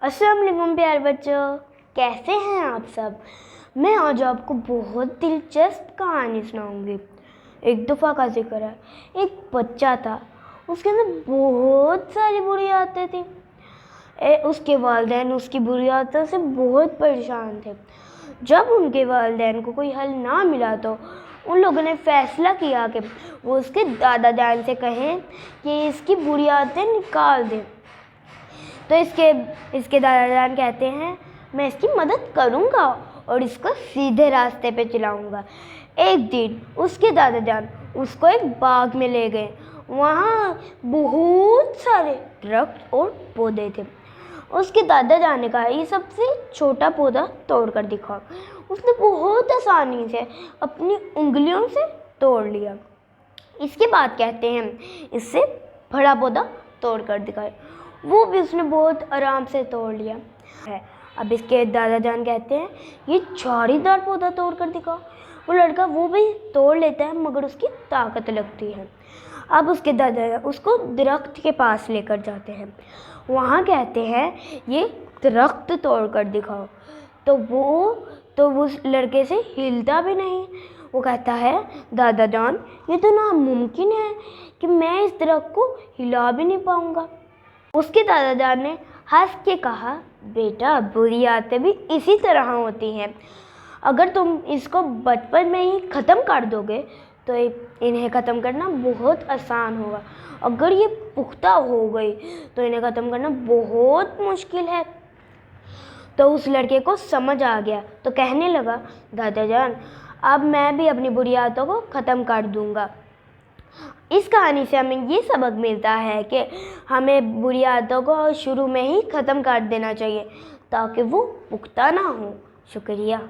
अस्सलाम वालेकुम प्यारे बच्चों, कैसे हैं आप सब। मैं आज आपको बहुत दिलचस्प कहानी सुनाऊंगी। एक दफ़ा का जिक्र है, एक बच्चा था, उसके अंदर बहुत सारी बुरी आदतें थी। उसके वालिदैन उसकी बुरी आदतों से बहुत परेशान थे। जब उनके वालिदैन को कोई हल ना मिला तो उन लोगों ने फैसला किया कि वो उसके दादा जान से कहें कि इसकी बुरी आदतें निकाल दें। तो इसके दादा जान कहते हैं, मैं इसकी मदद करूँगा और इसको सीधे रास्ते पे चलाऊँगा। एक दिन उसके दादा जान उसको एक बाग में ले गए। वहाँ बहुत सारे दरख्त और पौधे थे। उसके दादा जान ने कहा, ये सबसे छोटा पौधा तोड़ कर दिखाओ। उसने बहुत आसानी से अपनी उंगलियों से तोड़ लिया। इसके बाद कहते हैं, इससे बड़ा पौधा तोड़ कर दिखाए। वो भी उसने बहुत आराम से तोड़ लिया है। अब इसके दादा जान कहते हैं, ये झाड़ीदार पौधा तोड़ कर दिखाओ। वो लड़का वो भी तोड़ लेता है, मगर उसकी ताकत लगती है। अब उसके दादा उसको दरख्त के पास लेकर जाते हैं। वहाँ कहते हैं, ये दरख्त तोड़ कर दिखाओ। तो वो उस लड़के से हिलता भी नहीं। वो कहता है, दादा जान, ये तो नामुमकिन है कि मैं इस दरख्त को हिला भी नहीं पाऊँगा। उसके दादा जान ने हंस के कहा, बेटा, बुरी आदतें भी इसी तरह होती हैं। अगर तुम इसको बचपन में ही ख़त्म कर दोगे तो इन्हें ख़त्म करना बहुत आसान होगा। अगर ये पुख्ता हो गई तो इन्हें ख़त्म करना बहुत मुश्किल है। तो उस लड़के को समझ आ गया, तो कहने लगा, दादा जान, अब मैं भी अपनी बुरी आदतों को ख़त्म कर दूँगा। इस कहानी से हमें ये सबक मिलता है कि हमें बुरी आदतों को शुरू में ही ख़त्म कर देना चाहिए ताकि वो पुख्ता ना हो। शुक्रिया।